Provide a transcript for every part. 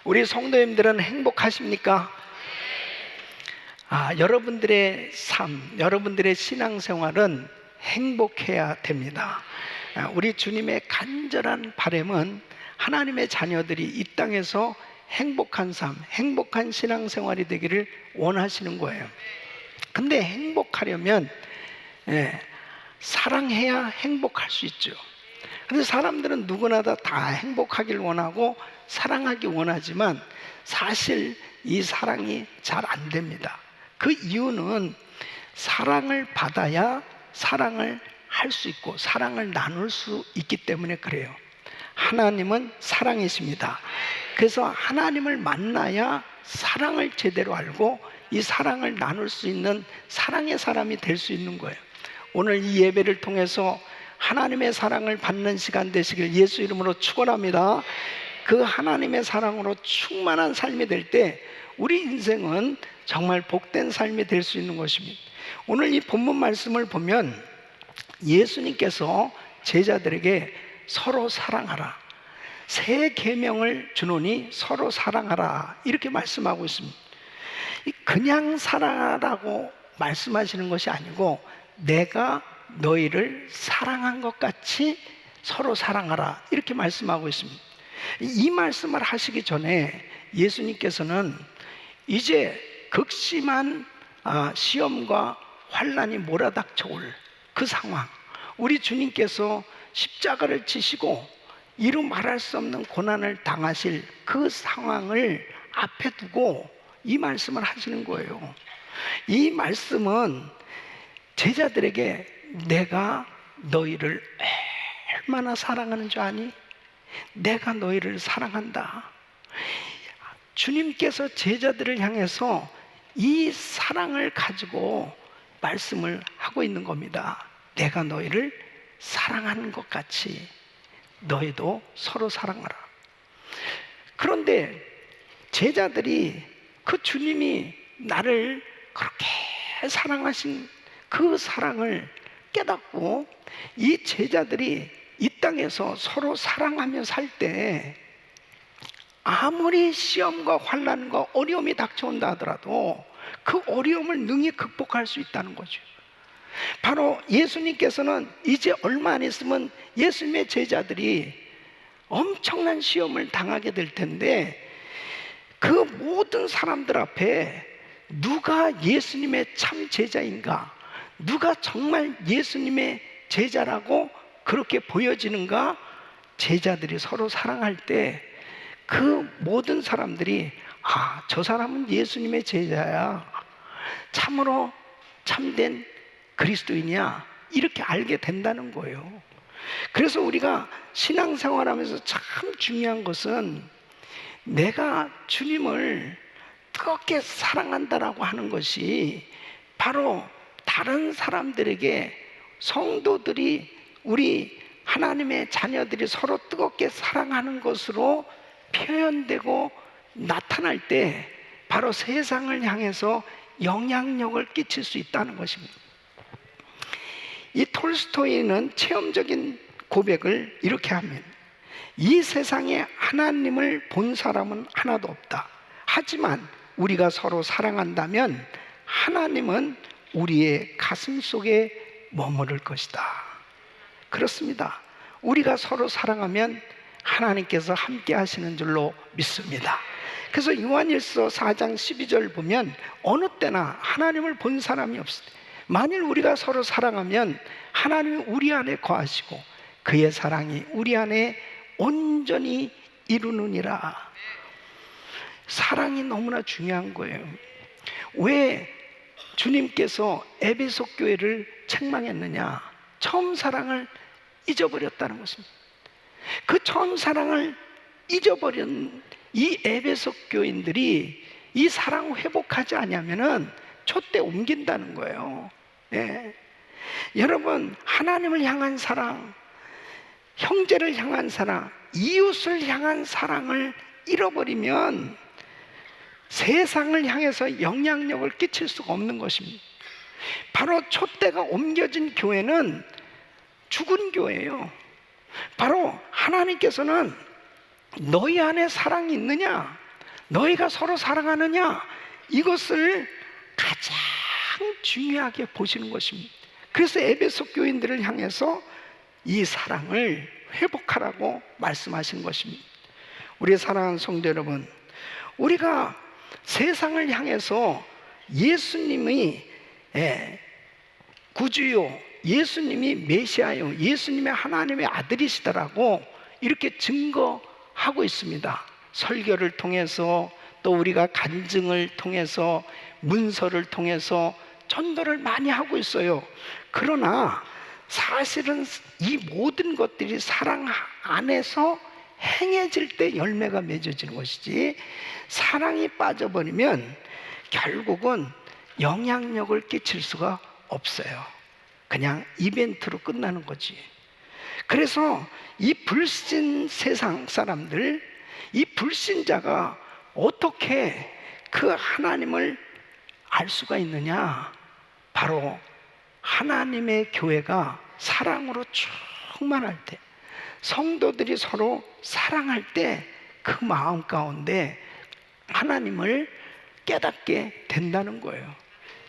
우리 성도님들은 행복하십니까? 여러분들의 삶, 여러분들의 신앙생활은 행복해야 됩니다. 우리 주님의 간절한 바람은 하나님의 자녀들이 이 땅에서 행복한 삶, 행복한 신앙생활이 되기를 원하시는 거예요. 근데 행복하려면 사랑해야 행복할 수 있죠. 근데 사람들은 누구나 다 행복하길 원하고 사랑하기 원하지만 사실 이 사랑이 잘 안 됩니다. 그 이유는 사랑을 받아야 사랑을 할 수 있고 사랑을 나눌 수 있기 때문에 그래요. 하나님은 사랑이십니다. 그래서 하나님을 만나야 사랑을 제대로 알고 이 사랑을 나눌 수 있는 사랑의 사람이 될 수 있는 거예요. 오늘 이 예배를 통해서 하나님의 사랑을 받는 시간 되시길 예수 이름으로 축원합니다. 그 하나님의 사랑으로 충만한 삶이 될 때 우리 인생은 정말 복된 삶이 될 수 있는 것입니다. 오늘 이 본문 말씀을 보면 예수님께서 제자들에게 서로 사랑하라, 새 계명을 주노니 서로 사랑하라 이렇게 말씀하고 있습니다. 그냥 사랑하라고 말씀하시는 것이 아니고 내가 너희를 사랑한 것 같이 서로 사랑하라 이렇게 말씀하고 있습니다. 이 말씀을 하시기 전에 예수님께서는 이제 극심한 시험과 환난이 몰아닥쳐 올 그 상황, 우리 주님께서 십자가를 지시고 이루 말할 수 없는 고난을 당하실 그 상황을 앞에 두고 이 말씀을 하시는 거예요. 이 말씀은 제자들에게 내가 너희를 얼마나 사랑하는 줄 아니? 내가 너희를 사랑한다. 주님께서 제자들을 향해서 이 사랑을 가지고 말씀을 하고 있는 겁니다. 내가 너희를 사랑하는 것 같이 너희도 서로 사랑하라. 그런데 제자들이 그 주님이 나를 그렇게 사랑하신 그 사랑을 깨닫고 이 제자들이 이 땅에서 서로 사랑하며 살 때 아무리 시험과 환난과 어려움이 닥쳐온다 하더라도 그 어려움을 능히 극복할 수 있다는 거죠. 바로 예수님께서는 이제 얼마 안 있으면 예수님의 제자들이 엄청난 시험을 당하게 될 텐데 그 모든 사람들 앞에 누가 예수님의 참 제자인가, 누가 정말 예수님의 제자라고 그렇게 보여지는가, 제자들이 서로 사랑할 때 그 모든 사람들이 저 사람은 예수님의 제자야, 참으로 참된 그리스도인이야, 이렇게 알게 된다는 거예요. 그래서 우리가 신앙생활하면서 참 중요한 것은 내가 주님을 뜨겁게 사랑한다라고 하는 것이 바로 다른 사람들에게, 성도들이, 우리 하나님의 자녀들이 서로 뜨겁게 사랑하는 것으로 표현되고 나타날 때 바로 세상을 향해서 영향력을 끼칠 수 있다는 것입니다. 이 톨스토이는 체험적인 고백을 이렇게 합니다. 이 세상에 하나님을 본 사람은 하나도 없다. 하지만 우리가 서로 사랑한다면 하나님은 우리의 가슴 속에 머무를 것이다. 그렇습니다. 우리가 서로 사랑하면 하나님께서 함께 하시는 줄로 믿습니다. 그래서 요한일서 4장 12절 보면 어느 때나 하나님을 본 사람이 없습니다. 만일 우리가 서로 사랑하면 하나님이 우리 안에 거하시고 그의 사랑이 우리 안에 온전히 이루느니라. 사랑이 너무나 중요한 거예요. 왜 주님께서 에베소 교회를 책망했느냐? 처음 사랑을 잊어버렸다는 것입니다. 그 처음 사랑을 잊어버린 이 에베소 교인들이 이 사랑을 회복하지 않으면은 촛대 옮긴다는 거예요. 여러분, 하나님을 향한 사랑, 형제를 향한 사랑, 이웃을 향한 사랑을 잃어버리면 세상을 향해서 영향력을 끼칠 수가 없는 것입니다. 바로 촛대가 옮겨진 교회는 죽은 교회예요. 바로 하나님께서는 너희 안에 사랑이 있느냐? 너희가 서로 사랑하느냐? 이것을 가장 중요하게 보시는 것입니다. 그래서 에베소 교인들을 향해서 이 사랑을 회복하라고 말씀하신 것입니다. 우리 사랑하는 성도 여러분, 우리가 세상을 향해서 예수님이 구주요, 예수님이 메시아요, 예수님이 하나님의 아들이시다라고 이렇게 증거하고 있습니다. 설교를 통해서, 또 우리가 간증을 통해서, 문서를 통해서 전도를 많이 하고 있어요. 그러나 사실은 이 모든 것들이 사랑 안에서 행해질 때 열매가 맺어지는 것이지, 사랑이 빠져버리면 결국은 영향력을 끼칠 수가 없어요. 그냥 이벤트로 끝나는 거지. 그래서 이 불신 세상 사람들, 이 불신자가 어떻게 그 하나님을 알 수가 있느냐? 바로 하나님의 교회가 사랑으로 충만할 때, 성도들이 서로 사랑할 때 그 마음 가운데 하나님을 깨닫게 된다는 거예요.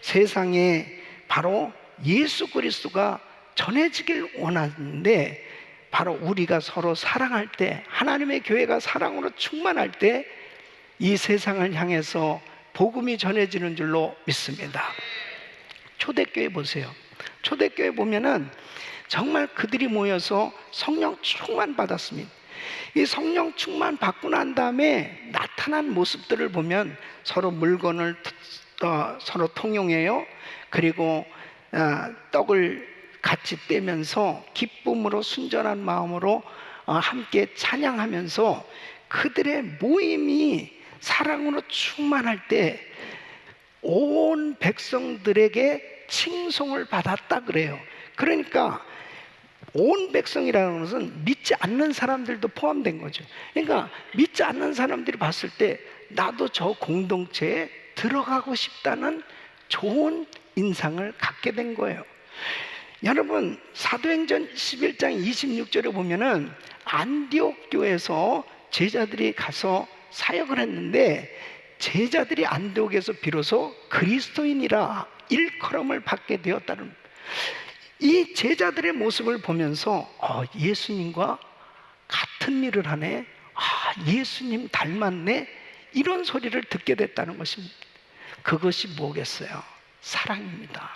세상에 바로 예수 그리스도가 전해지길 원하는데, 바로 우리가 서로 사랑할 때, 하나님의 교회가 사랑으로 충만할 때 이 세상을 향해서 복음이 전해지는 줄로 믿습니다. 초대교회 보세요. 초대교회 보면은 정말 그들이 모여서 성령 충만 받았습니다. 이 성령 충만 받고 난 다음에 나타난 모습들을 보면 서로 물건을 서로 통용해요. 그리고 떡을 같이 떼면서 기쁨으로, 순전한 마음으로 함께 찬양하면서 그들의 모임이 사랑으로 충만할 때 온 백성들에게 칭송을 받았다 그래요. 그러니까 온 백성이라는 것은 믿지 않는 사람들도 포함된 거죠. 그러니까 믿지 않는 사람들이 봤을 때 나도 저 공동체에 들어가고 싶다는 좋은 인상을 갖게 된 거예요. 여러분, 사도행전 11장 26절에 보면은 안디옥 교회에서 제자들이 가서 사역을 했는데, 제자들이 안디옥에서 비로소 그리스도인이라 일컬음을 받게 되었다는, 이 제자들의 모습을 보면서 예수님과 같은 일을 하네, 예수님 닮았네, 이런 소리를 듣게 됐다는 것입니다. 그것이 뭐겠어요? 사랑입니다.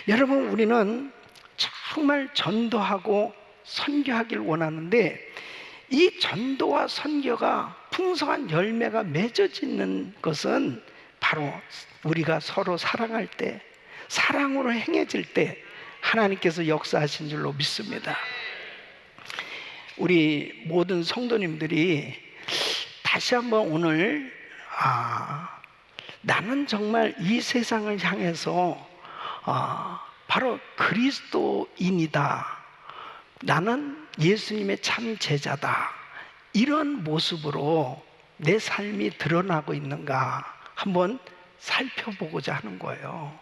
여러분, 우리는 정말 전도하고 선교하길 원하는데, 이 전도와 선교가 풍성한 열매가 맺어지는 것은 바로 우리가 서로 사랑할 때, 사랑으로 행해질 때 하나님께서 역사하신 줄로 믿습니다. 우리 모든 성도님들이 다시 한번 오늘 나는 정말 이 세상을 향해서 바로 그리스도인이다, 나는 예수님의 참 제자다, 이런 모습으로 내 삶이 드러나고 있는가 한번 살펴보고자 하는 거예요.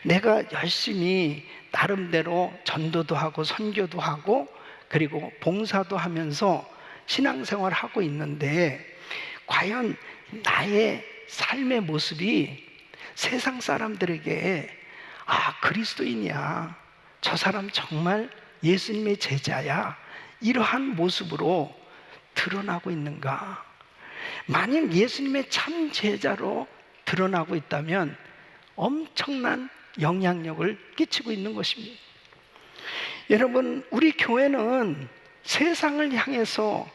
내가 열심히 나름대로 전도도 하고 선교도 하고 그리고 봉사도 하면서 신앙생활을 하고 있는데, 과연 나의 삶의 모습이 세상 사람들에게 그리스도인이야, 저 사람 정말 예수님의 제자야, 이러한 모습으로 드러나고 있는가? 만약 예수님의 참 제자로 드러나고 있다면 엄청난 영향력을 끼치고 있는 것입니다. 여러분, 우리 교회는 세상을 향해서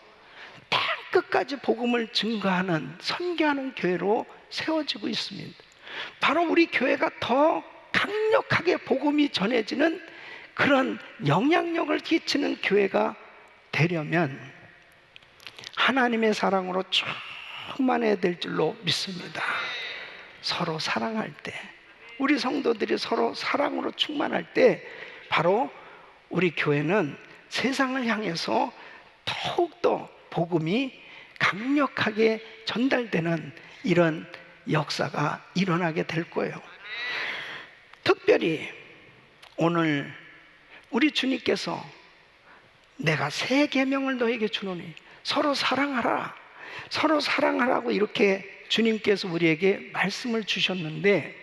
땅끝까지 복음을 증거하는, 선교하는 교회로 세워지고 있습니다. 바로 우리 교회가 더 강력하게 복음이 전해지는 그런 영향력을 끼치는 교회가 되려면 하나님의 사랑으로 충만해야 될 줄로 믿습니다. 서로 사랑할 때, 우리 성도들이 서로 사랑으로 충만할 때 바로 우리 교회는 세상을 향해서 더욱더 복음이 강력하게 전달되는 이런 역사가 일어나게 될 거예요. 특별히 오늘 우리 주님께서 내가 새 계명을 너에게 주노니 서로 사랑하라, 서로 사랑하라고 이렇게 주님께서 우리에게 말씀을 주셨는데,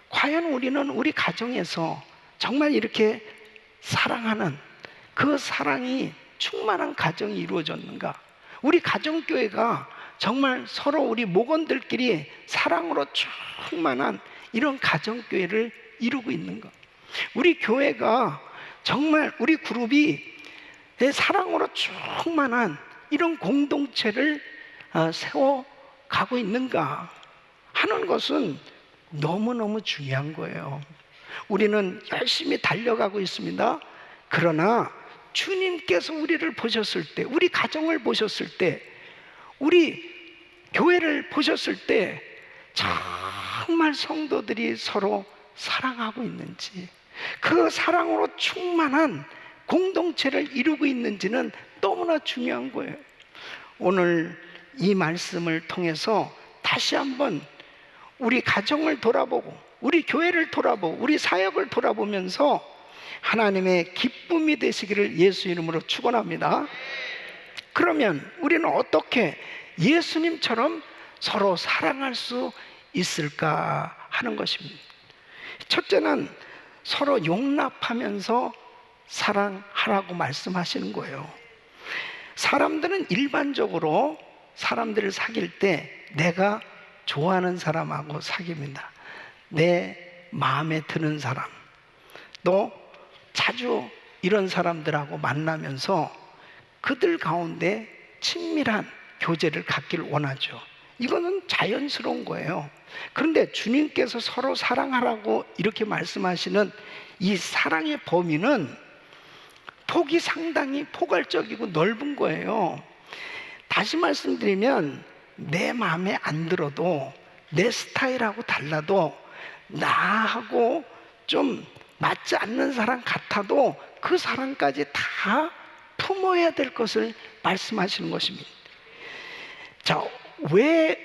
과연 우리는 우리 가정에서 정말 이렇게 사랑하는 그 사랑이 충만한 가정이 이루어졌는가? 우리 가정교회가 정말 서로 우리 목원들끼리 사랑으로 충만한 이런 가정교회를 이루고 있는가? 우리 교회가 정말 우리 그룹이 사랑으로 충만한 이런 공동체를 세워가고 있는가 하는 것은 너무너무 중요한 거예요. 우리는 열심히 달려가고 있습니다. 그러나 주님께서 우리를 보셨을 때, 우리 가정을 보셨을 때, 우리 교회를 보셨을 때 정말 성도들이 서로 사랑하고 있는지, 그 사랑으로 충만한 공동체를 이루고 있는지는 너무나 중요한 거예요. 오늘 이 말씀을 통해서 다시 한번 우리 가정을 돌아보고, 우리 교회를 돌아보고, 우리 사역을 돌아보면서 하나님의 기쁨이 되시기를 예수 이름으로 축원합니다. 그러면 우리는 어떻게 예수님처럼 서로 사랑할 수 있을까 하는 것입니다. 첫째는 서로 용납하면서 사랑하라고 말씀하시는 거예요. 사람들은 일반적으로 사람들을 사귈 때 내가 좋아하는 사람하고 사귑니다. 내 마음에 드는 사람, 또 자주 이런 사람들하고 만나면서 그들 가운데 친밀한 교제를 갖기를 원하죠. 이거는 자연스러운 거예요. 그런데 주님께서 서로 사랑하라고 이렇게 말씀하시는 이 사랑의 범위는 폭이 상당히 포괄적이고 넓은 거예요. 다시 말씀드리면 내 마음에 안 들어도, 내 스타일하고 달라도, 나하고 좀 맞지 않는 사람 같아도 그 사람까지 다 품어야 될 것을 말씀하시는 것입니다. 자, 왜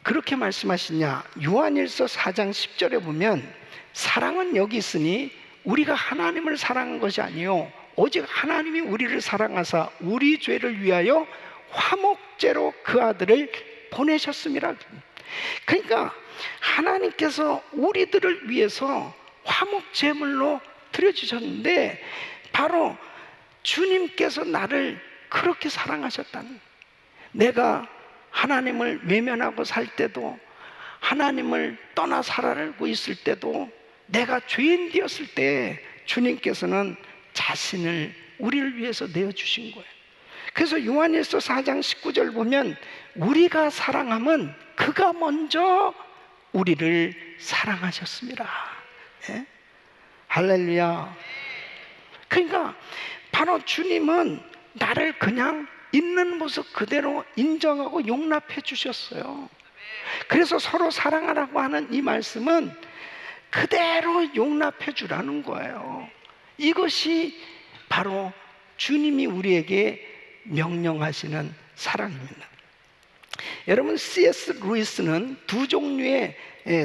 그렇게 말씀하시냐? 요한일서 4장 10절에 보면 사랑은 여기 있으니 우리가 하나님을 사랑한 것이 아니요 오직 하나님이 우리를 사랑하사 우리 죄를 위하여 화목제로 그 아들을 보내셨음이라. 그러니까 하나님께서 우리들을 위해서 화목제물로 드려주셨는데, 바로 주님께서 나를 그렇게 사랑하셨다는 거예요. 내가 하나님을 외면하고 살 때도, 하나님을 떠나 살아가고 있을 때도, 내가 죄인 되었을 때 주님께서는 자신을 우리를 위해서 내어주신 거예요. 그래서 요한일서 4장 19절 보면 우리가 사랑함은 그가 먼저 우리를 사랑하셨습니다. 예? 할렐루야. 그러니까 바로 주님은 나를 그냥 있는 모습 그대로 인정하고 용납해 주셨어요. 그래서 서로 사랑하라고 하는 이 말씀은 그대로 용납해 주라는 거예요. 이것이 바로 주님이 우리에게 명령하시는 사랑입니다. 여러분, C.S. 루이스는 두 종류의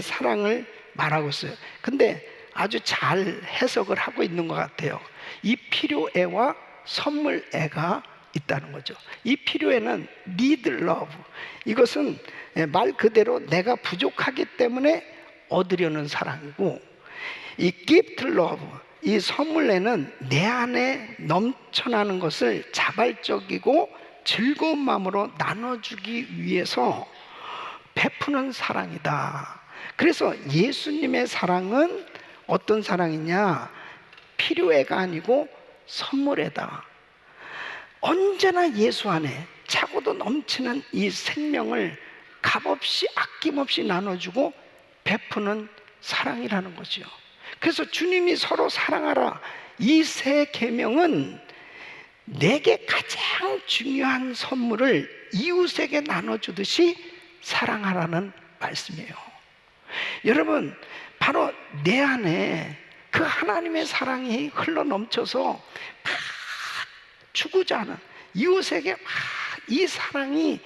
사랑을 말하고 있어요. 근데 아주 잘 해석을 하고 있는 것 같아요. 이 필요애와 선물애가 있다는 거죠. 이 필요애는 need love, 이것은 말 그대로 내가 부족하기 때문에 얻으려는 사랑이고, 이 gift love, 이 선물애는 내 안에 넘쳐나는 것을 자발적이고 즐거운 마음으로 나눠주기 위해서 베푸는 사랑이다. 그래서 예수님의 사랑은 어떤 사랑이냐? 필요애가 아니고 선물애다. 언제나 예수 안에 차고도 넘치는 이 생명을 값없이 아낌없이 나눠주고 베푸는 사랑이라는 거죠. 그래서 주님이 서로 사랑하라, 이 세 계명은 내게 가장 중요한 선물을 이웃에게 나눠주듯이 사랑하라는 말씀이에요. 여러분, 바로 내 안에 그 하나님의 사랑이 흘러 넘쳐서 막 주고자 하는 이웃에게 막 이 사랑이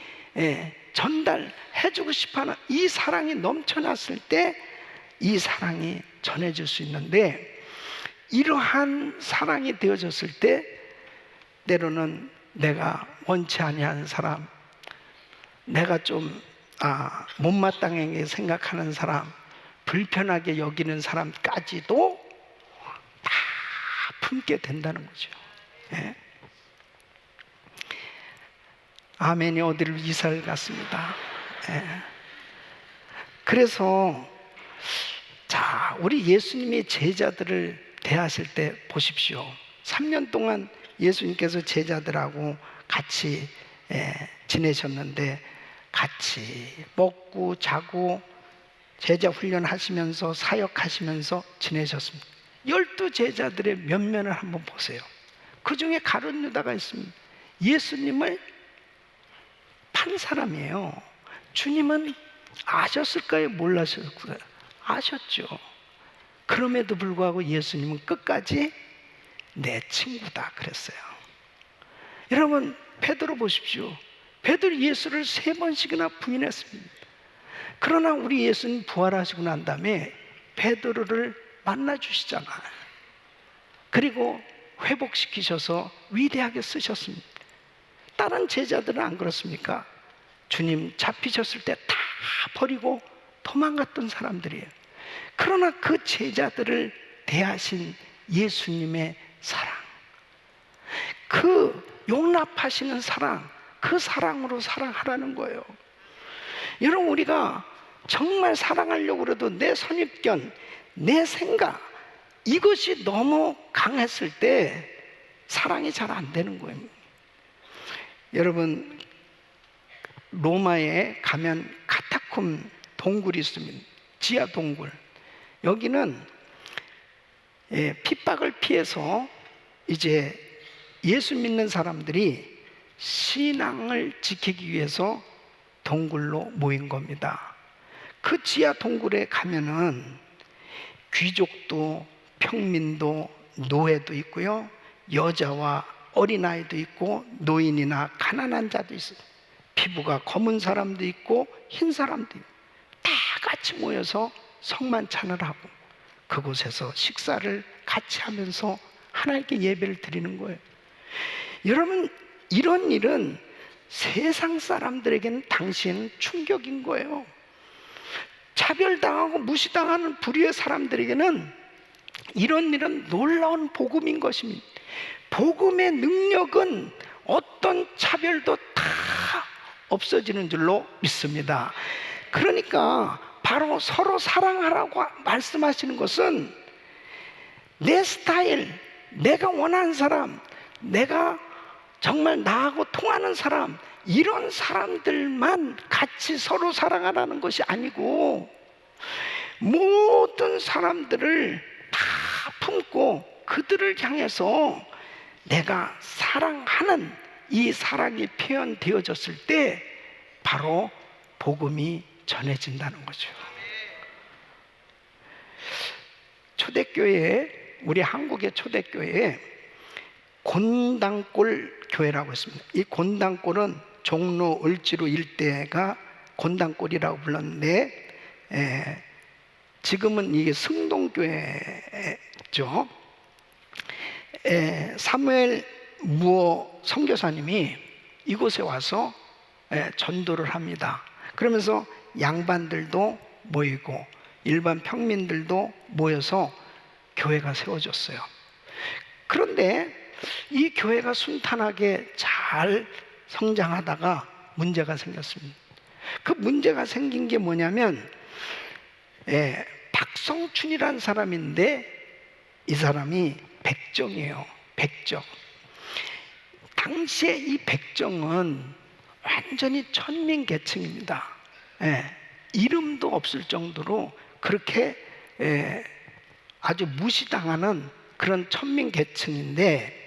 전달해주고 싶어하는 이 사랑이 넘쳐났을 때 이 사랑이 전해질 수 있는데, 이러한 사랑이 되어졌을 때 때로는 내가 원치 아니한 사람, 내가 좀 못마땅하게 생각하는 사람, 불편하게 여기는 사람까지도 다 품게 된다는 거죠. 예? 아멘이 어디를 이사를 갔습니다. 예. 그래서 자, 우리 예수님의 제자들을 대하실 때 보십시오. 3년 동안 예수님께서 제자들하고 같이 지내셨는데 같이 먹고 자고 제자 훈련하시면서 사역하시면서 지내셨습니다. 12 제자들의 면면을 한번 보세요. 그 중에 가룟 유다가 있습니다. 예수님을 판 사람이에요. 주님은 아셨을까요? 몰랐을까요? 아셨죠. 그럼에도 불구하고 예수님은 끝까지 내 친구다 그랬어요. 여러분, 베드로 보십시오. 베드로 예수를 3번씩이나 부인했습니다. 그러나 우리 예수님 부활하시고 난 다음에 베드로를 만나주시잖아요. 그리고 회복시키셔서 위대하게 쓰셨습니다. 다른 제자들은 안 그렇습니까? 주님 잡히셨을 때 다 버리고 도망갔던 사람들이에요. 그러나 그 제자들을 대하신 예수님의 사랑, 그 용납하시는 사랑, 그 사랑으로 사랑하라는 거예요. 여러분, 우리가 정말 사랑하려고 해도 내 선입견, 내 생각, 이것이 너무 강했을 때 사랑이 잘 안 되는 거예요. 여러분, 로마에 가면 카타콤 동굴이 있습니다. 지하 동굴. 여기는 핍박을 피해서 이제 예수 믿는 사람들이 신앙을 지키기 위해서 동굴로 모인 겁니다. 그 지하 동굴에 가면은 귀족도 평민도 노예도 있고요, 여자와 어린아이도 있고 노인이나 가난한 자도 있어요. 피부가 검은 사람도 있고 흰 사람도 있고 다 같이 모여서 성만찬을 하고 그곳에서 식사를 같이 하면서 하나님께 예배를 드리는 거예요. 여러분, 이런 일은 세상 사람들에게는 당시에는 충격인 거예요. 차별당하고 무시당하는 불의의 사람들에게는 이런 일은 놀라운 복음인 것입니다. 복음의 능력은 어떤 차별도 다 없어지는 줄로 믿습니다. 그러니까 바로 서로 사랑하라고 말씀하시는 것은 내 스타일, 내가 원하는 사람, 내가 정말 나하고 통하는 사람, 이런 사람들만 같이 서로 사랑하라는 것이 아니고 모든 사람들을 다 품고 그들을 향해서 내가 사랑하는 이 사랑이 표현되어졌을 때 바로 복음이 전해진다는 거죠. 초대교회에, 우리 한국의 초대교회에 곤당골 교회라고 있습니다. 이 곤당골은 종로 을지로 일대가 곤당골이라고 불렀는데 지금은 이게 승동교회죠. 사무엘 무어 선교사님이 이곳에 와서 전도를 합니다. 그러면서 양반들도 모이고 일반 평민들도 모여서 교회가 세워졌어요. 그런데 이 교회가 순탄하게 잘 성장하다가 문제가 생겼습니다. 그 문제가 생긴 게 뭐냐면 박성춘이라는 사람인데 이 사람이 백정이에요. 백정. 당시에 이 백정은 완전히 천민 계층입니다. 이름도 없을 정도로 그렇게 아주 무시당하는 그런 천민 계층인데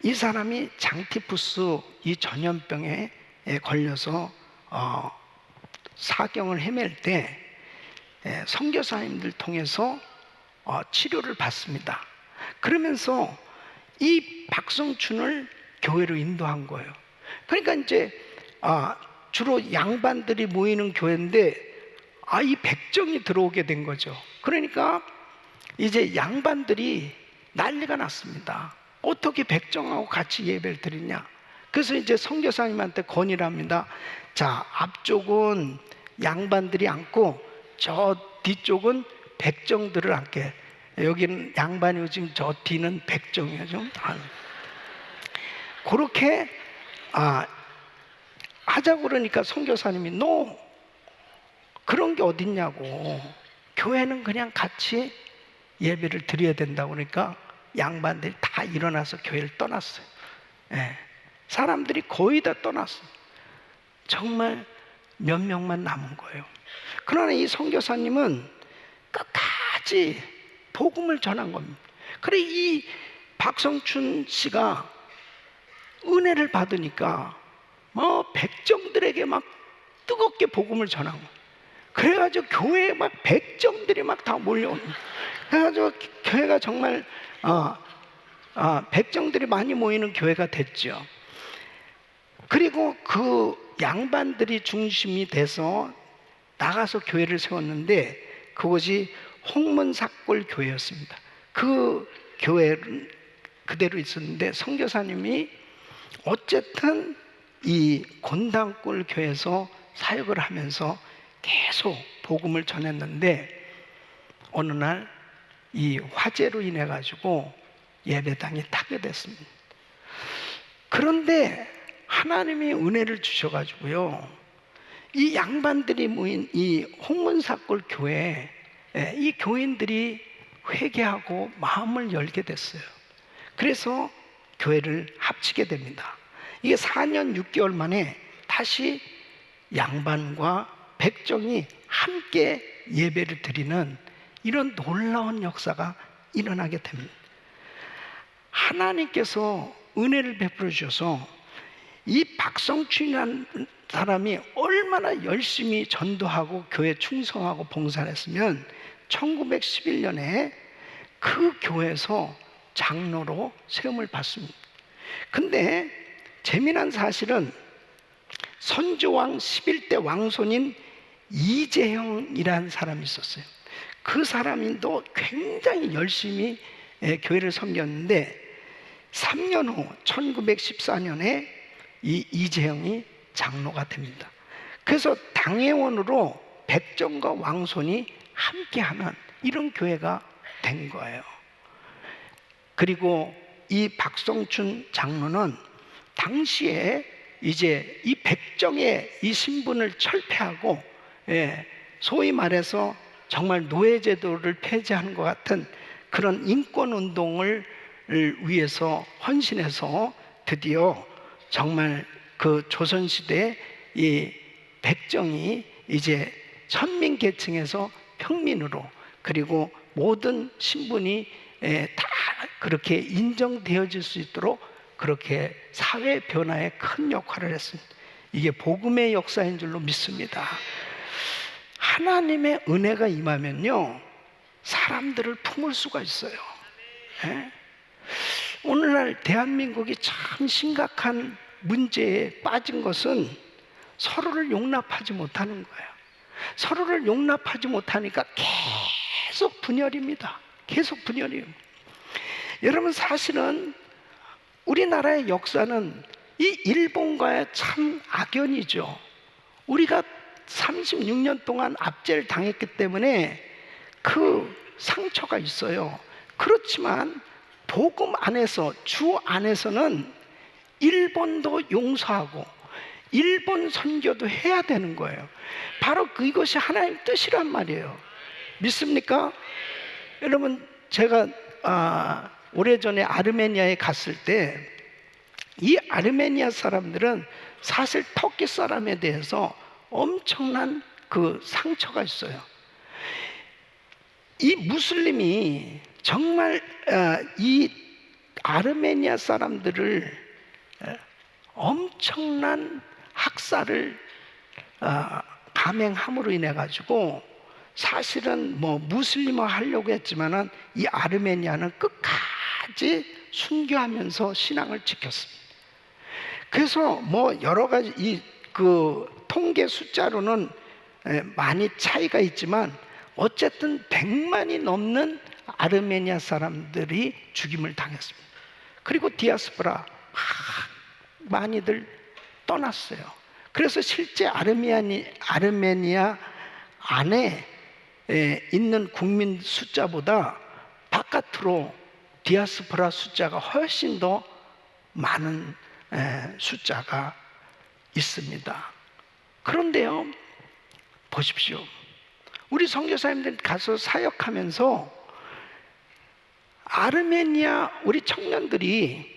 이 사람이 장티푸스 이 전염병에 걸려서 사경을 헤맬 때 선교사님들 통해서 치료를 받습니다. 그러면서 이 박성춘을 교회로 인도한 거예요. 그러니까 이제 주로 양반들이 모이는 교회인데 이 백정이 들어오게 된 거죠. 그러니까 이제 양반들이 난리가 났습니다. 어떻게 백정하고 같이 예배를 드리냐? 그래서 이제 선교사님한테 건의를 합니다. 자, 앞쪽은 양반들이 앉고 저 뒤쪽은 백정들을 앉게. 여기는 양반이고 지금 저 뒤는 백정이에요. 좀 그렇게 하자고 그러니까 선교사님이 너 그런 게 어딨냐고, 교회는 그냥 같이 예배를 드려야 된다고 그러니까 양반들이 다 일어나서 교회를 떠났어요. 예. 사람들이 거의 다 떠났어요. 정말 몇 명만 남은 거예요. 그러나 이 선교사님은 끝까지 복음을 전한 겁니다. 그래, 이 박성춘 씨가 은혜를 받으니까 백정들에게 막 뜨겁게 복음을 전한 거예요. 그래가지고 교회에 막 백정들이 막 다 몰려오는 거예요. 그래가지고 교회가 정말 백정들이 많이 모이는 교회가 됐죠. 그리고 그 양반들이 중심이 돼서 나가서 교회를 세웠는데 그것이 홍문삭골 교회였습니다. 그 교회는 그대로 있었는데 선교사님이 어쨌든 이 곤당골 교회에서 사역을 하면서 계속 복음을 전했는데 어느 날 이 화재로 인해 가지고 예배당이 타게 됐습니다. 그런데 하나님이 은혜를 주셔가지고요, 이 양반들이 모인 이 홍문삭골 교회에 이 교인들이 회개하고 마음을 열게 됐어요. 그래서 교회를 합치게 됩니다. 이게 4년 6개월 만에 다시 양반과 백정이 함께 예배를 드리는 이런 놀라운 역사가 일어나게 됩니다. 하나님께서 은혜를 베풀어 주셔서 이 박성춘이라는 사람이 얼마나 열심히 전도하고 교회 충성하고 봉사를 했으면 1911년에 그 교회에서 장로로 세움을 받습니다. 근데 재미난 사실은 선조왕 11대 왕손인 이재형이라는 사람이 있었어요. 그 사람도 굉장히 열심히 교회를 섬겼는데 3년 후 1914년에 이 이재형이 장로가 됩니다. 그래서 당회원으로 백정과 왕손이 함께하는 이런 교회가 된 거예요. 그리고 이 박성춘 장로는 당시에 이제 이 백정의 이 신분을 철폐하고, 소위 말해서 정말 노예제도를 폐지하는 것 같은 그런 인권운동을 위해서 헌신해서 드디어 정말 그 조선시대 이 백정이 이제 천민계층에서 평민으로, 그리고 모든 신분이 다 그렇게 인정되어질 수 있도록 그렇게 사회 변화에 큰 역할을 했습니다. 이게 복음의 역사인 줄로 믿습니다. 하나님의 은혜가 임하면요, 사람들을 품을 수가 있어요. 오늘날 대한민국이 참 심각한 문제에 빠진 것은 서로를 용납하지 못하는 거예요. 서로를 용납하지 못하니까 계속 분열입니다. 계속 분열이에요. 여러분, 사실은 우리나라의 역사는 이 일본과의 참 악연이죠. 우리가 36년 동안 압제를 당했기 때문에 그 상처가 있어요. 그렇지만 복음 안에서, 주 안에서는 일본도 용서하고 일본 선교도 해야 되는 거예요. 바로 그것이 하나님 뜻이란 말이에요. 믿습니까? 여러분, 제가 오래전에 아르메니아에 갔을 때 이 아르메니아 사람들은 사실 터키 사람에 대해서 엄청난 그 상처가 있어요. 이 무슬림이 정말 이 아르메니아 사람들을 엄청난 학살을 감행함으로 인해 가지고 사실은 뭐 무슬림화 하려고 했지만은 이 아르메니아는 끝까지 순교하면서 신앙을 지켰습니다. 그래서 뭐 여러 가지 이 그 통계 숫자로는 많이 차이가 있지만 어쨌든 100만이 넘는 아르메니아 사람들이 죽임을 당했습니다. 그리고 디아스포라 많이들 떠났어요. 그래서 실제 아르메니아 안에 있는 국민 숫자보다 바깥으로 디아스포라 숫자가 훨씬 더 많은 숫자가 있습니다. 그런데요, 보십시오. 우리 선교사님들 가서 사역하면서 아르메니아 우리 청년들이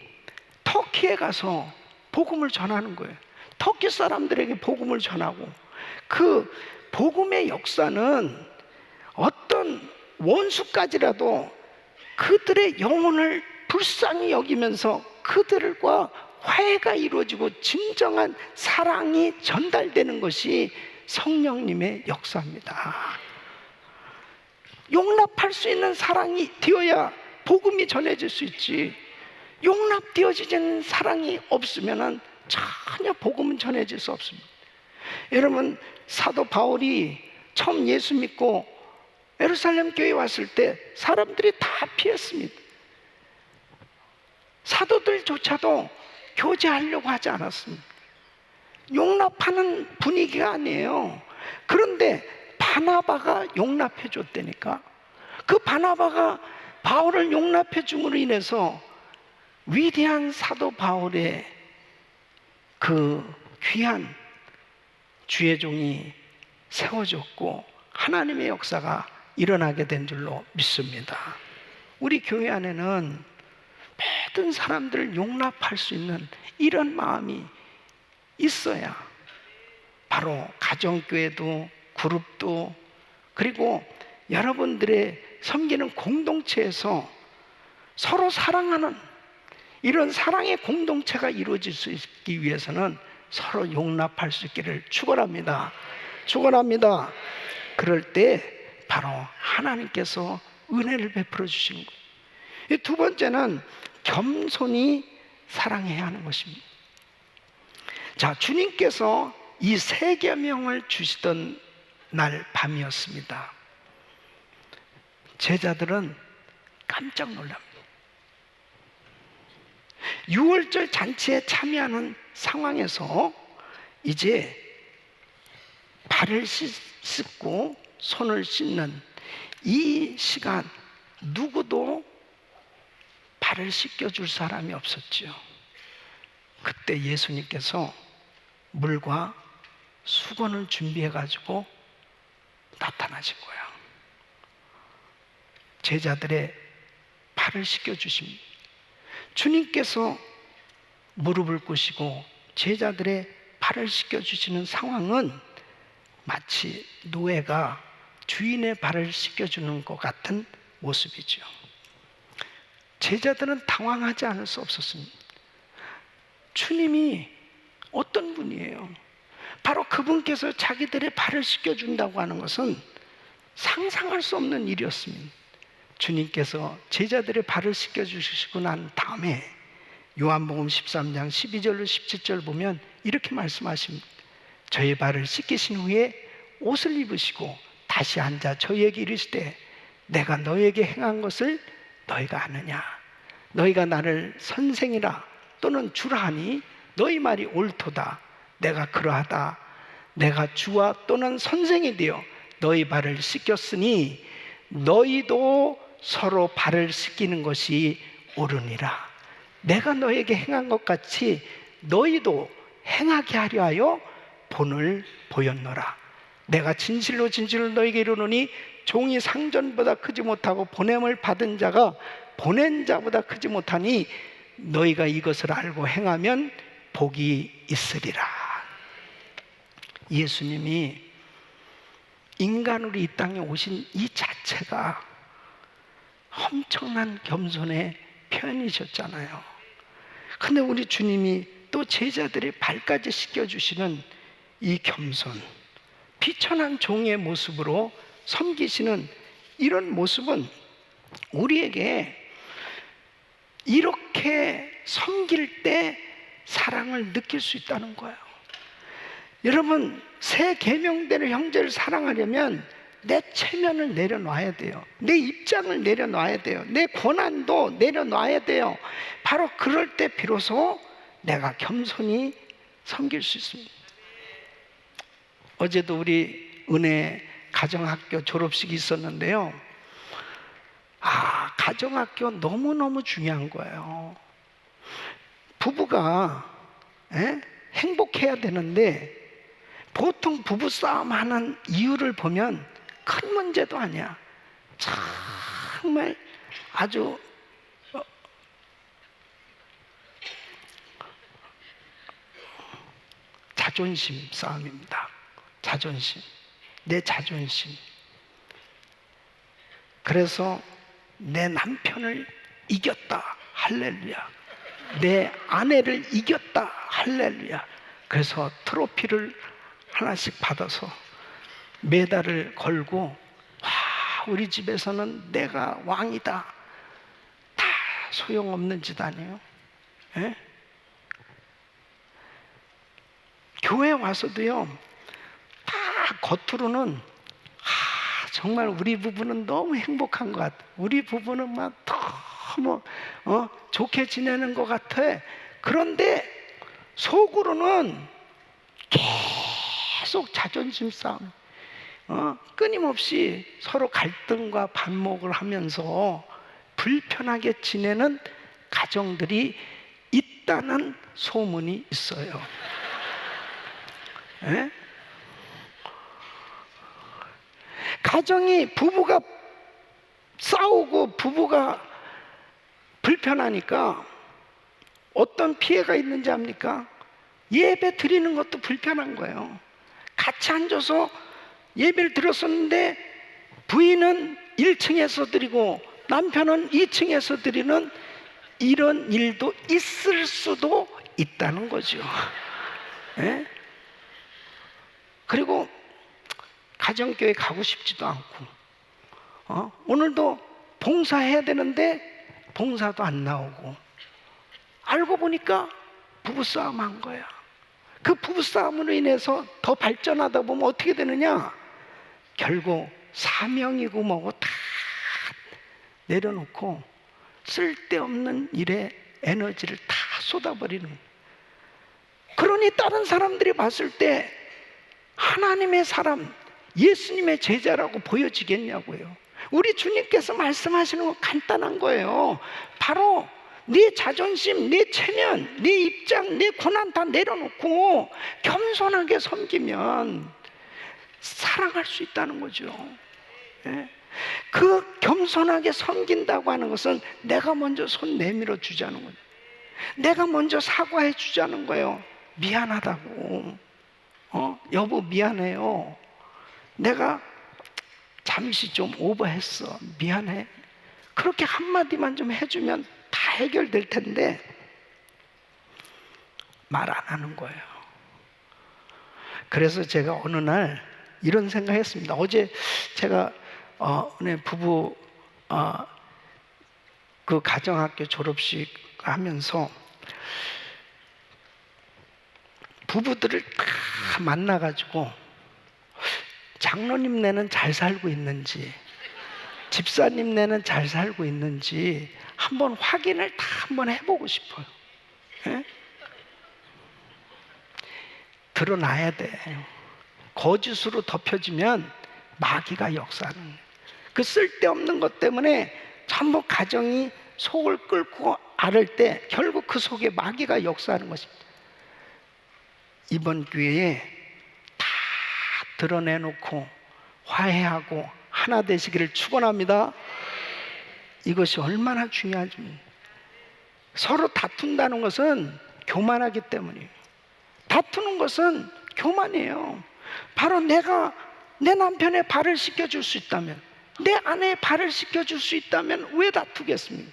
터키에 가서 복음을 전하는 거예요. 터키 사람들에게 복음을 전하고, 그 복음의 역사는 어떤 원수까지라도 그들의 영혼을 불쌍히 여기면서 그들과 화해가 이루어지고 진정한 사랑이 전달되는 것이 성령님의 역사입니다. 용납할 수 있는 사랑이 되어야 복음이 전해질 수 있지, 용납되어지는 사랑이 없으면 전혀 복음은 전해질 수 없습니다. 여러분, 사도 바울이 처음 예수 믿고 예루살렘 교회에 왔을 때 사람들이 다 피했습니다. 사도들조차도 교제하려고 하지 않았습니다. 용납하는 분위기가 아니에요. 그런데 바나바가 용납해 줬다니까. 그 바나바가 바울을 용납해 줌으로 인해서 위대한 사도 바울의 그 귀한 주의 종이 세워졌고 하나님의 역사가 일어나게 된 줄로 믿습니다. 우리 교회 안에는 모든 사람들을 용납할 수 있는 이런 마음이 있어야 바로 가정교회도 그룹도, 그리고 여러분들의 섬기는 공동체에서 서로 사랑하는 이런 사랑의 공동체가 이루어질 수 있기 위해서는 서로 용납할 수 있기를 축원합니다. 축원합니다. 그럴 때 바로 하나님께서 은혜를 베풀어 주시는 거예요. 두 번째는 겸손히 사랑해야 하는 것입니다. 자, 주님께서 이 세 계명을 주시던 날 밤이었습니다. 제자들은 깜짝 놀랍니다. 유월절 잔치에 참여하는 상황에서 이제 발을 씻고 손을 씻는 이 시간, 누구도 발을 씻겨줄 사람이 없었죠. 그때 예수님께서 물과 수건을 준비해가지고 나타나신 거예요. 제자들의 발을 씻겨주십니다. 주님께서 무릎을 꿇으시고 제자들의 발을 씻겨주시는 상황은 마치 노예가 주인의 발을 씻겨주는 것 같은 모습이죠. 제자들은 당황하지 않을 수 없었습니다. 주님이 어떤 분이에요? 바로 그분께서 자기들의 발을 씻겨준다고 하는 것은 상상할 수 없는 일이었습니다. 주님께서 제자들의 발을 씻겨주시고 난 다음에 요한복음 13장 12절로 17절 보면 이렇게 말씀하십니다. 저의 발을 씻기신 후에 옷을 입으시고 다시 앉아 저희에게 이르시되 내가 너에게 행한 것을 너희가 아느냐? 너희가 나를 선생이라 또는 주라 하니 너희 말이 옳도다. 내가 그러하다. 내가 주와 또는 선생이 되어 너희 발을 씻겼으니 너희도 서로 발을 씻기는 것이 옳으니라. 내가 너에게 행한 것 같이 너희도 행하게 하려 하여 본을 보였노라. 내가 진실로 진실로 너에게 이르노니 종이 상전보다 크지 못하고 보냄을 받은 자가 보낸 자보다 크지 못하니 너희가 이것을 알고 행하면 복이 있으리라. 예수님이 인간으로 이 땅에 오신 이 자체가 엄청난 겸손의 표현이셨잖아요. 근데 우리 주님이 또 제자들의 발까지 씻겨주시는 이 겸손, 비천한 종의 모습으로 섬기시는 이런 모습은 우리에게 이렇게 섬길 때 사랑을 느낄 수 있다는 거예요. 여러분, 새 계명대로 형제를 사랑하려면 내 체면을 내려놔야 돼요. 내 입장을 내려놔야 돼요. 내 권한도 내려놔야 돼요. 바로 그럴 때 비로소 내가 겸손히 섬길 수 있습니다. 어제도 우리 은혜 가정학교 졸업식이 있었는데요. 가정학교 너무너무 중요한 거예요. 부부가 행복해야 되는데 보통 부부싸움 하는 이유를 보면 큰 문제도 아니야. 정말 아주 자존심 싸움입니다. 자존심. 내 자존심. 그래서 내 남편을 이겼다. 할렐루야. 내 아내를 이겼다. 할렐루야. 그래서 트로피를 하나씩 받아서 메달을 걸고, 와, 우리 집에서는 내가 왕이다. 다 소용없는 짓 아니에요? 예? 교회 와서도요, 다 겉으로는 정말 우리 부부는 너무 행복한 것 같아. 우리 부부는 막 너무 좋게 지내는 것 같아. 그런데 속으로는 계속 자존심 싸움, 끊임없이 서로 갈등과 반목을 하면서 불편하게 지내는 가정들이 있다는 소문이 있어요. 예? 가정이 부부가 싸우고 부부가 불편하니까 어떤 피해가 있는지 압니까? 예배 드리는 것도 불편한 거예요. 같이 앉아서 예배를 드렸었는데 부인은 1층에서 드리고 남편은 2층에서 드리는 이런 일도 있을 수도 있다는 거죠. 예? 그리고 가정교회 가고 싶지도 않고, 오늘도 봉사해야 되는데 봉사도 안 나오고, 알고 보니까 부부싸움 한 거야. 그 부부싸움으로 인해서 더 발전하다 보면 어떻게 되느냐? 결국 사명이고 뭐고 다 내려놓고 쓸데없는 일에 에너지를 다 쏟아버리는. 그러니 다른 사람들이 봤을 때 하나님의 사람, 예수님의 제자라고 보여지겠냐고요. 우리 주님께서 말씀하시는 건 간단한 거예요. 바로 네 자존심, 네 체면, 네 입장, 네 고난 다 내려놓고 겸손하게 섬기면 사랑할 수 있다는 거죠. 예? 그 겸손하게 섬긴다고 하는 것은 내가 먼저 손 내밀어 주자는 거예요. 내가 먼저 사과해 주자는 거예요. 미안하다고. 여보 미안해요. 내가 잠시 좀 오버했어. 미안해. 그렇게 한마디만 좀 해주면 다 해결될 텐데 말 안 하는 거예요. 그래서 제가 어느 날 이런 생각했습니다. 어제 제가 부부 그 가정학교 졸업식 하면서 부부들을 다 만나가지고 장로님네는 잘 살고 있는지, 집사님네는 잘 살고 있는지 한번 확인을 다 한번 해보고 싶어요. 예? 드러나야 돼. 거짓으로 덮여지면 마귀가 역사하는. 그 쓸데없는 것 때문에 전부 가정이 속을 끓고 앓을 때 결국 그 속에 마귀가 역사하는 것입니다. 이번 기회에 다 드러내놓고 화해하고 하나 되시기를 축원합니다. 이것이 얼마나 중요한지. 서로 다툰다는 것은 교만하기 때문이에요. 다투는 것은 교만이에요. 바로 내가 내 남편의 발을 씻겨줄 수 있다면, 내 아내의 발을 씻겨줄 수 있다면 왜 다투겠습니까?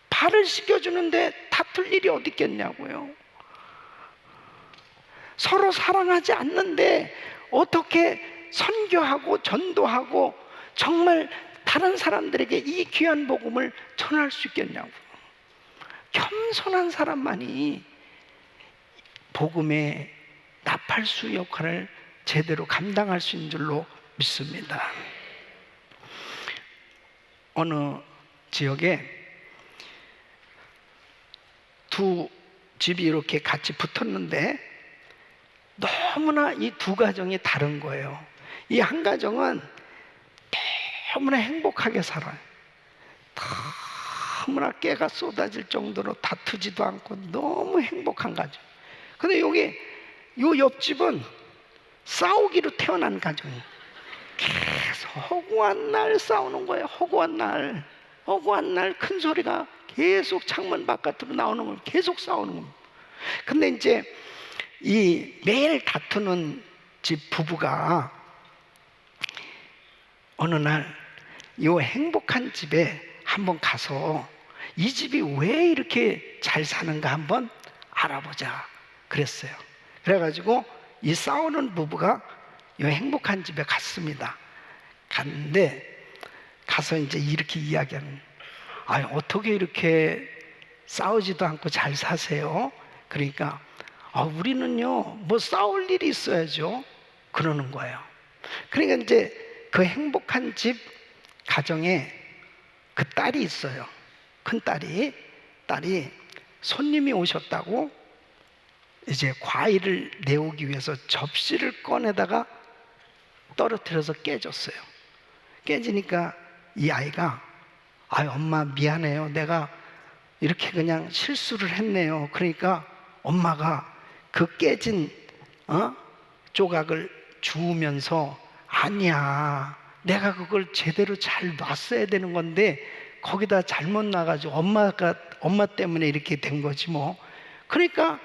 발을 씻겨주는데 다툴 일이 어디 있겠냐고요. 서로 사랑하지 않는데 어떻게 선교하고 전도하고 정말 다른 사람들에게 이 귀한 복음을 전할 수 있겠냐고. 겸손한 사람만이 복음의 나팔수 역할을 제대로 감당할 수 있는 줄로 믿습니다. 어느 지역에 두 집이 이렇게 같이 붙었는데 너무나 이 두 가정이 다른 거예요. 이 한 가정은 너무나 행복하게 살아요. 너무나 깨가 쏟아질 정도로 다투지도 않고 너무 행복한 가정. 근데 여기 요 옆집은 싸우기로 태어난 가정이에요. 계속 허구한 날 싸우는 거예요. 허구한 날 큰 소리가 계속 창문 바깥으로 나오는 거예요. 계속 싸우는 겁니다. 근데 이제 이 매일 다투는 집 부부가 어느 날 이 행복한 집에 한번 가서 이 집이 왜 이렇게 잘 사는가 한번 알아보자 그랬어요. 그래가지고 이 싸우는 부부가 이 행복한 집에 갔습니다. 갔는데 가서 이제 이렇게 이야기하는, 어떻게 이렇게 싸우지도 않고 잘 사세요? 그러니까 우리는요 뭐 싸울 일이 있어야죠 그러는 거예요. 그러니까 이제 그 행복한 집 가정에 그 딸이 있어요. 큰 딸이 손님이 오셨다고 이제 과일을 내오기 위해서 접시를 꺼내다가 떨어뜨려서 깨졌어요. 깨지니까 이 아이가 엄마 미안해요. 내가 이렇게 그냥 실수를 했네요. 그러니까 엄마가 그 깨진 조각을 주우면서 아니야, 내가 그걸 제대로 잘 놨어야 되는 건데 거기다 잘못 놔가지고 엄마 때문에 이렇게 된 거지 뭐. 그러니까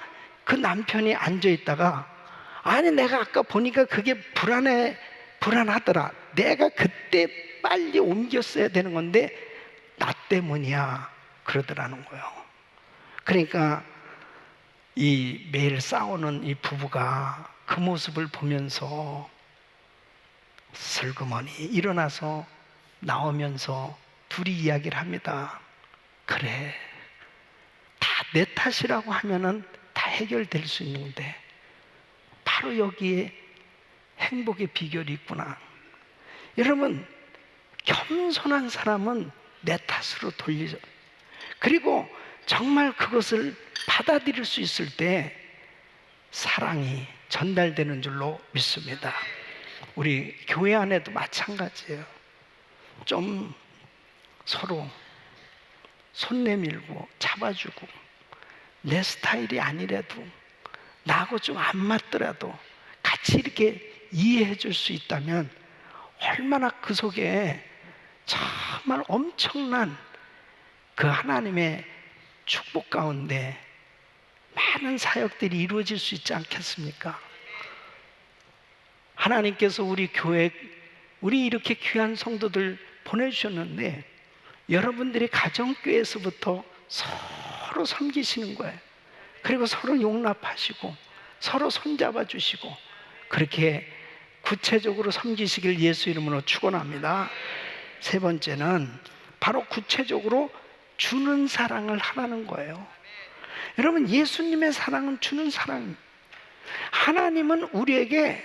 그 남편이 앉아있다가 아니 내가 아까 보니까 그게 불안하더라. 내가 그때 빨리 옮겼어야 되는 건데 나 때문이야 그러더라는 거예요. 그러니까 이 매일 싸우는 이 부부가 그 모습을 보면서 슬그머니 일어나서 나오면서 둘이 이야기를 합니다. 그래, 다 내 탓이라고 하면은 다 해결될 수 있는데 바로 여기에 행복의 비결이 있구나. 여러분, 겸손한 사람은 내 탓으로 돌리죠. 그리고 정말 그것을 받아들일 수 있을 때 사랑이 전달되는 줄로 믿습니다. 우리 교회 안에도 마찬가지예요. 좀 서로 손 내밀고 잡아주고 내 스타일이 아니라도 나하고 좀 안 맞더라도 같이 이렇게 이해해 줄 수 있다면 얼마나 그 속에 정말 엄청난 그 하나님의 축복 가운데 많은 사역들이 이루어질 수 있지 않겠습니까? 하나님께서 우리 교회, 우리 이렇게 귀한 성도들 보내주셨는데 여러분들이 가정교회에서부터 서로 섬기시는 거예요. 그리고 서로 용납하시고 서로 손잡아 주시고 그렇게 구체적으로 섬기시길 예수 이름으로 축원합니다. 세 번째는 바로 구체적으로 주는 사랑을 하라는 거예요. 여러분, 예수님의 사랑은 주는 사랑입니다. 하나님은 우리에게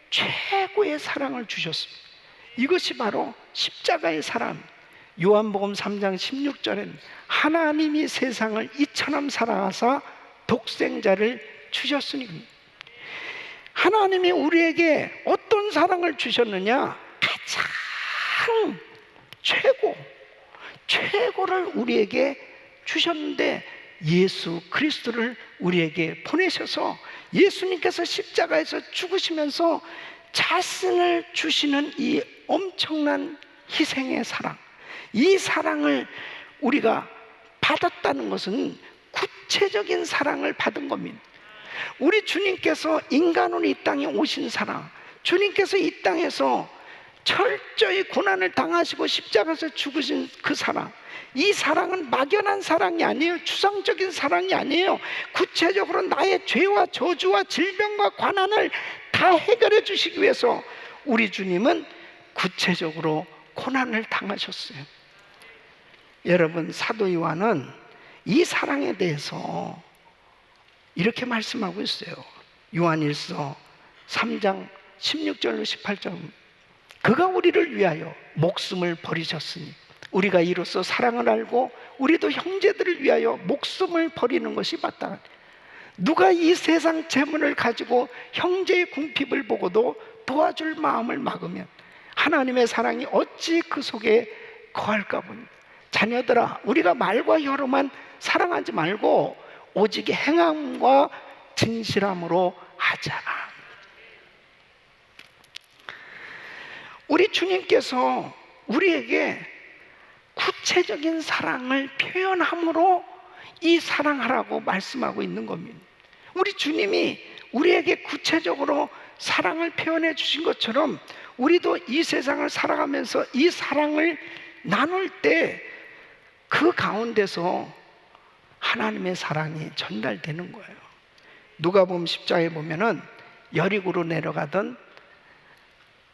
최고의 사랑을 주셨습니다. 이것이 바로 십자가의 사랑. 요한복음 3장 16절엔 하나님이 세상을 이처럼 사랑하사 독생자를 주셨으니, 하나님이 우리에게 어떤 사랑을 주셨느냐? 가장 최고를 우리에게 주셨는데 예수 그리스도를 우리에게 보내셔서 예수님께서 십자가에서 죽으시면서 자신을 주시는 이 엄청난 희생의 사랑, 이 사랑을 우리가 받았다는 것은 구체적인 사랑을 받은 겁니다. 우리 주님께서 인간으로 이 땅에 오신 사랑, 주님께서 이 땅에서 철저히 고난을 당하시고 십자가에서 죽으신 그 사랑, 이 사랑은 막연한 사랑이 아니에요. 추상적인 사랑이 아니에요. 구체적으로 나의 죄와 저주와 질병과 관한을 다 해결해 주시기 위해서 우리 주님은 구체적으로 고난을 당하셨어요. 여러분, 사도 요한은 이 사랑에 대해서 이렇게 말씀하고 있어요. 요한일서 3장 16절로 18절, 그가 우리를 위하여 목숨을 버리셨으니 우리가 이로써 사랑을 알고 우리도 형제들을 위하여 목숨을 버리는 것이 마땅하다. 누가 이 세상 재물을 가지고 형제의 궁핍을 보고도 도와줄 마음을 막으면 하나님의 사랑이 어찌 그 속에 거할까 보니. 자녀들아, 우리가 말과 혀로만 사랑하지 말고 오직 행함과 진실함으로 하자. 우리 주님께서 우리에게 구체적인 사랑을 표현함으로 이 사랑하라고 말씀하고 있는 겁니다. 우리 주님이 우리에게 구체적으로 사랑을 표현해 주신 것처럼 우리도 이 세상을 살아가면서 이 사랑을 나눌 때 그 가운데서 하나님의 사랑이 전달되는 거예요. 누가복음 10장에 보면은 여리고로 내려가던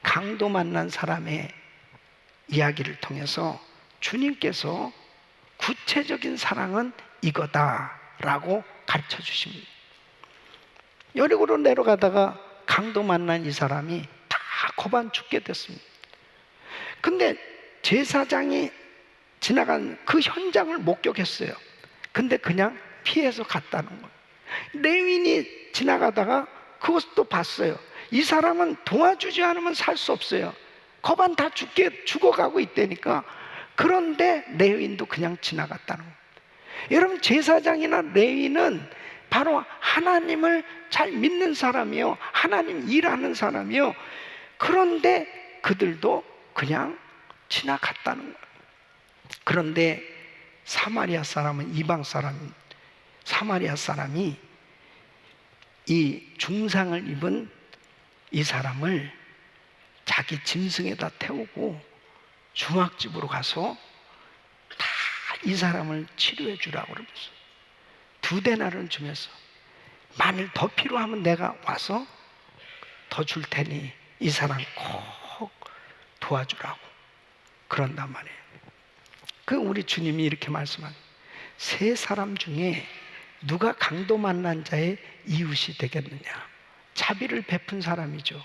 강도 만난 사람의 이야기를 통해서 주님께서 구체적인 사랑은 이거다라고 가르쳐 주십니다. 여리고로 내려가다가 강도 만난 이 사람이 다 고반 죽게 됐습니다. 근데 제사장이 지나간 그 현장을 목격했어요. 근데 그냥 피해서 갔다는 거예요. 레위인이 지나가다가 그것도 봤어요. 이 사람은 도와주지 않으면 살 수 없어요. 거반 다 죽어가고 있다니까. 그런데 레위인도 그냥 지나갔다는 거예요. 여러분, 제사장이나 레위인은 바로 하나님을 잘 믿는 사람이요, 하나님 일하는 사람이요. 그런데 그들도 그냥 지나갔다는 거예요. 그런데 사마리아 사람은, 이방 사람, 사마리아 사람이 이 중상을 입은 이 사람을 자기 짐승에다 태우고 중학집으로 가서 다 이 사람을 치료해 주라고 그러면서 2데나리온 주면서 만일 더 필요하면 내가 와서 더 줄 테니 이 사람 꼭 도와주라고 그런단 말이에요. 그 우리 주님이 이렇게 말씀하는, 세 사람 중에 누가 강도 만난 자의 이웃이 되겠느냐? 자비를 베푼 사람이죠.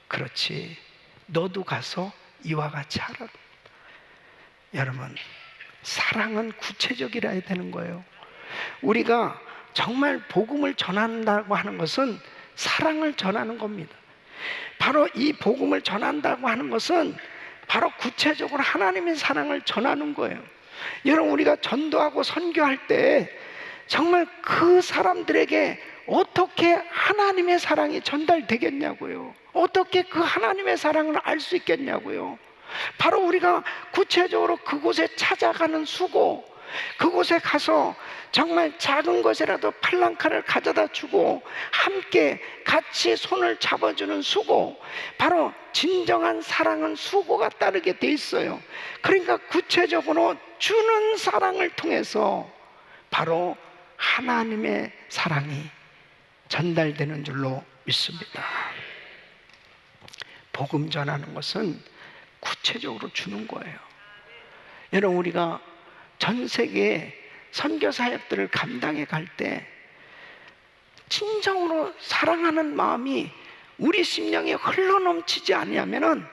그렇지, 너도 가서 이와 같이 하라. 여러분, 사랑은 구체적이라야 되는 거예요. 우리가 정말 복음을 전한다고 하는 것은 사랑을 전하는 겁니다. 바로 이 복음을 전한다고 하는 것은 바로 구체적으로 하나님의 사랑을 전하는 거예요. 여러분, 우리가 전도하고 선교할 때 정말 그 사람들에게 어떻게 하나님의 사랑이 전달되겠냐고요. 어떻게 그 하나님의 사랑을 알 수 있겠냐고요. 바로 우리가 구체적으로 그곳에 찾아가는 수고, 그곳에 가서 정말 작은 것이라도 팔랑카를 가져다 주고 함께 같이 손을 잡아주는 수고, 바로 진정한 사랑은 수고가 따르게 돼 있어요. 그러니까 구체적으로 주는 사랑을 통해서 바로 하나님의 사랑이 전달되는 줄로 믿습니다. 복음 전하는 것은 구체적으로 주는 거예요. 여러분, 우리가 전 세계에 선교 사역들을 감당해 갈 때 진정으로 사랑하는 마음이 우리 심령에 흘러넘치지 아니하면은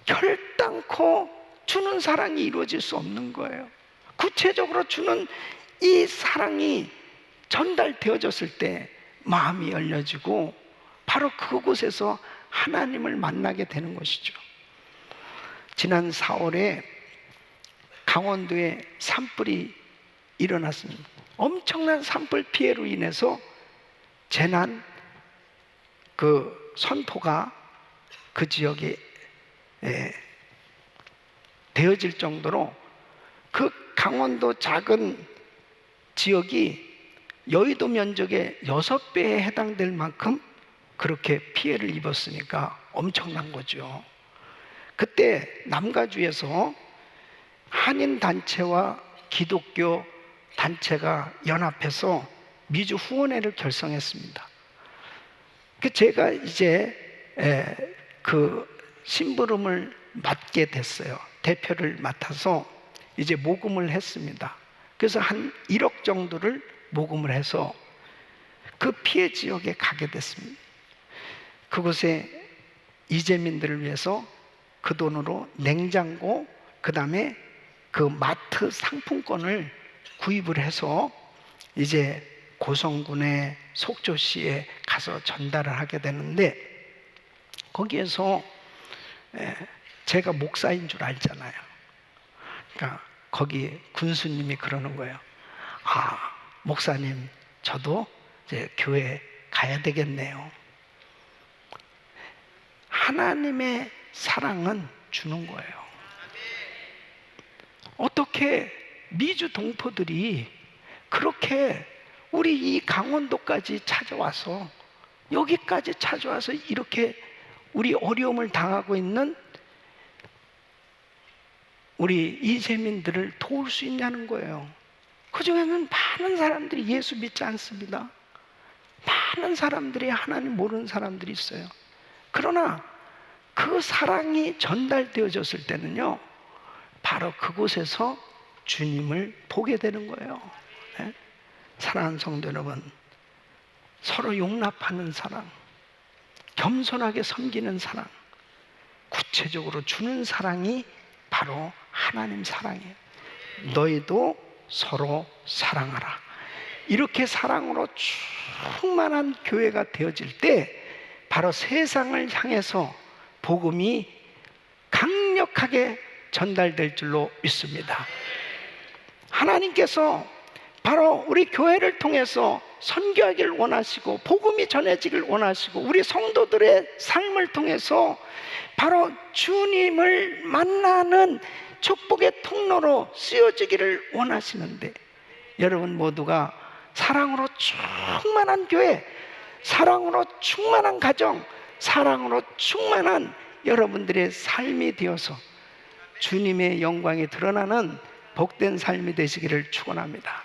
결단코 주는 사랑이 이루어질 수 없는 거예요. 구체적으로 주는 이 사랑이 전달되어졌을 때 마음이 열려지고 바로 그곳에서 하나님을 만나게 되는 것이죠. 지난 4월에 강원도에 산불이 일어났습니다. 엄청난 산불 피해로 인해서 재난 선포가 그 지역에 되어질 정도로 그 강원도 작은 지역이 여의도 면적의 6배에 해당될 만큼 그렇게 피해를 입었으니까 엄청난 거죠. 그때 남가주에서 한인단체와 기독교 단체가 연합해서 미주 후원회를 결성했습니다. 제가 이제 그 심부름을 맡게 됐어요. 대표를 맡아서 이제 모금을 했습니다. 그래서 한 1억 정도를 모금을 해서 그 피해 지역에 가게 됐습니다. 그곳에 이재민들을 위해서 그 돈으로 냉장고, 그 다음에 그 마트 상품권을 구입을 해서 이제 고성군의 속초시에 가서 전달을 하게 되는데, 거기에서 제가 목사인 줄 알잖아요. 그러니까 거기 군수님이 그러는 거예요. 아, 목사님, 저도 이제 교회 가야 되겠네요. 하나님의 사랑은 주는 거예요. 어떻게 미주 동포들이 그렇게 우리 이 강원도까지 찾아와서, 여기까지 찾아와서 이렇게 우리 어려움을 당하고 있는 우리 이재민들을 도울 수 있냐는 거예요. 그 중에는 많은 사람들이 예수 믿지 않습니다. 많은 사람들이 하나님 모르는 사람들이 있어요. 그러나 그 사랑이 전달되어졌을 때는요, 바로 그곳에서 주님을 보게 되는 거예요. 네? 사랑하는 성도 여러분, 서로 용납하는 사랑, 겸손하게 섬기는 사랑, 구체적으로 주는 사랑이 바로 하나님 사랑이에요. 너희도 서로 사랑하라. 이렇게 사랑으로 충만한 교회가 되어질 때 바로 세상을 향해서 복음이 강력하게 전달될 줄로 믿습니다. 하나님께서 바로 우리 교회를 통해서 선교하기를 원하시고 복음이 전해지길 원하시고 우리 성도들의 삶을 통해서 바로 주님을 만나는 축복의 통로로 쓰여지기를 원하시는데, 여러분 모두가 사랑으로 충만한 교회, 사랑으로 충만한 가정, 사랑으로 충만한 여러분들의 삶이 되어서 주님의 영광이 드러나는 복된 삶이 되시기를 축원합니다.